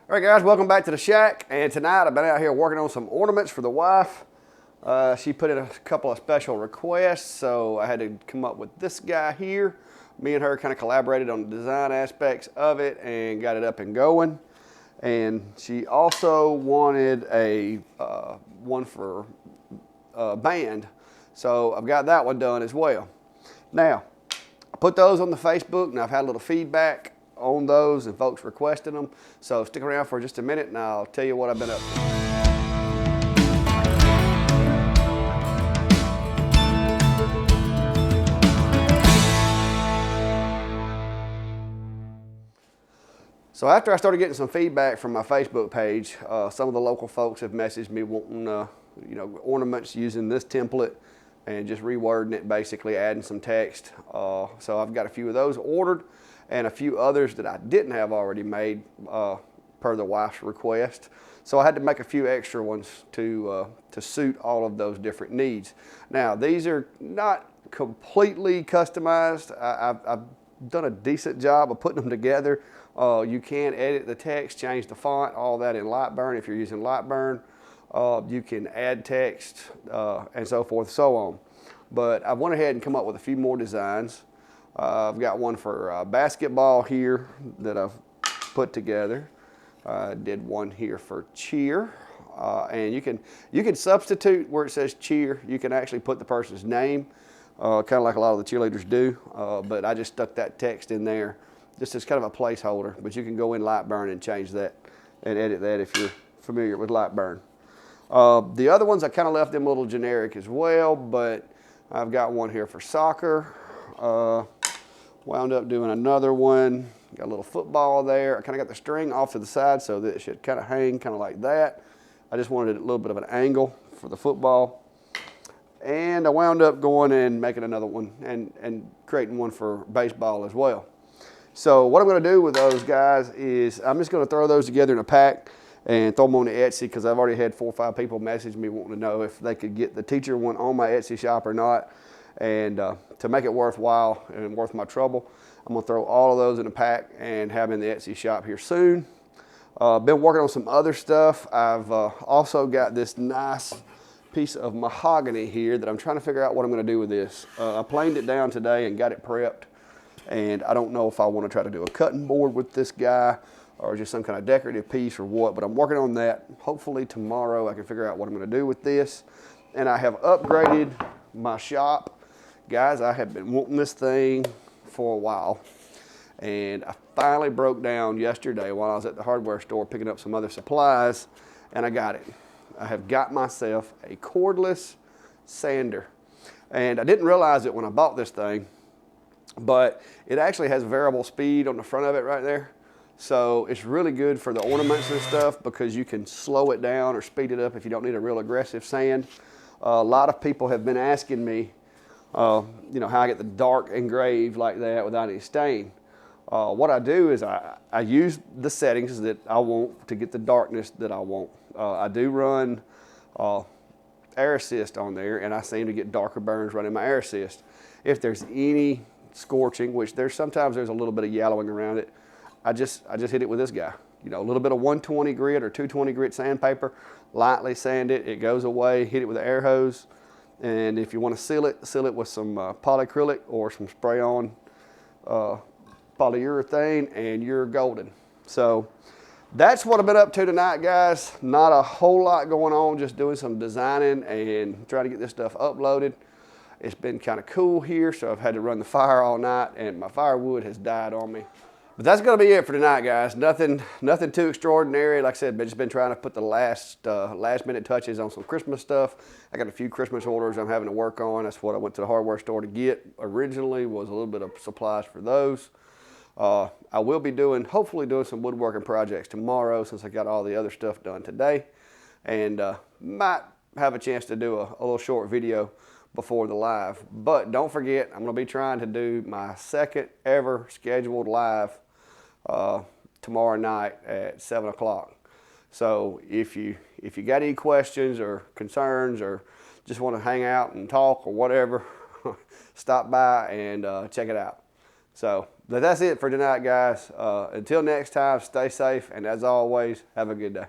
All right, guys, welcome back to the shack. And tonight I've been out here working on some ornaments for the wife. She put in a couple of special requests, so I had to come up with this guy here. Me and her kind of collaborated on the design aspects of it and got it up and going. And she also wanted a one for band, so I've got that one done as well. Now, I put those on the Facebook, and I've had a little feedback on those and folks requesting them. So stick around for just a minute and I'll tell you what I've been up to. So after I started getting some feedback from my Facebook page, some of the local folks have messaged me wanting ornaments using this template and just rewording it, basically adding some text. So I've got a few of those ordered, and a few others that I didn't have already made per the wife's request. So I had to make a few extra ones to suit all of those different needs. Now, these are not completely customized. I've done a decent job of putting them together. You can edit the text, change the font, all that in Lightburn if you're using Lightburn. You can add text and so forth and so on. But I went ahead and come up with a few more designs. I've got one for basketball here that I've put together. Did one here for cheer, and you can substitute where it says cheer. You can actually put the person's name, kind of like a lot of the cheerleaders do. But I just stuck that text in there, just as kind of a placeholder. But you can go in Lightburn and change that and edit that if you're familiar with Lightburn. The other ones I kind of left them a little generic as well, but I've got one here for soccer. Wound up doing another one. Got a little football there. I kind of got the string off to the side so that it should kind of hang kind of like that. I just wanted a little bit of an angle for the football. And I wound up going and making another one and creating one for baseball as well. So what I'm going to do with those guys is I'm just going to throw those together in a pack and throw them on the Etsy, because I've already had 4 or 5 people message me wanting to know if they could get the teacher one on my Etsy shop or not. And to make it worthwhile and worth my trouble, I'm going to throw all of those in a pack and have them in the Etsy shop here soon. Been working on some other stuff. I've also got this nice piece of mahogany here that I'm trying to figure out what I'm going to do with this. I planed it down today and got it prepped, and I don't know if I want to try to do a cutting board with this guy or just some kind of decorative piece or what, but I'm working on that. Hopefully tomorrow I can figure out what I'm going to do with this. And I have upgraded my shop. Guys, I have been wanting this thing for a while, and I finally broke down yesterday while I was at the hardware store picking up some other supplies, and I got it. I have got myself a cordless sander, and I didn't realize it when I bought this thing, but it actually has variable speed on the front of it right there. So it's really good for the ornaments and stuff because you can slow it down or speed it up if you don't need a real aggressive sand. A lot of people have been asking me how I get the dark engraved like that without any stain. What I do is I use the settings that I want to get the darkness that I want. I do run air assist on there, and I seem to get darker burns running my air assist. If there's any scorching, which sometimes there's a little bit of yellowing around it, I just hit it with this guy. A little bit of 120 grit or 220 grit sandpaper, lightly sand it, it goes away, hit it with an air hose. And if you want to seal it with some polyacrylic or some spray-on polyurethane, and you're golden. So that's what I've been up to tonight, guys. Not a whole lot going on, just doing some designing and trying to get this stuff uploaded. It's been kind of cool here, so I've had to run the fire all night, and my firewood has died on me. But that's going to be it for tonight, guys. Nothing too extraordinary. Like I said, I've just been trying to put the last minute touches on some Christmas stuff. I got a few Christmas orders I'm having to work on. That's what I went to the hardware store to get originally, was a little bit of supplies for those. I will be hopefully doing some woodworking projects tomorrow, since I got all the other stuff done today. And might have a chance to do a little short video before the live. But don't forget, I'm going to be trying to do my second ever scheduled live tomorrow night at 7 o'clock. So if you got any questions or concerns, or just want to hang out and talk or whatever, stop by and check it out. So, but that's it for tonight, guys. Until next time, stay safe, and as always, have a good day.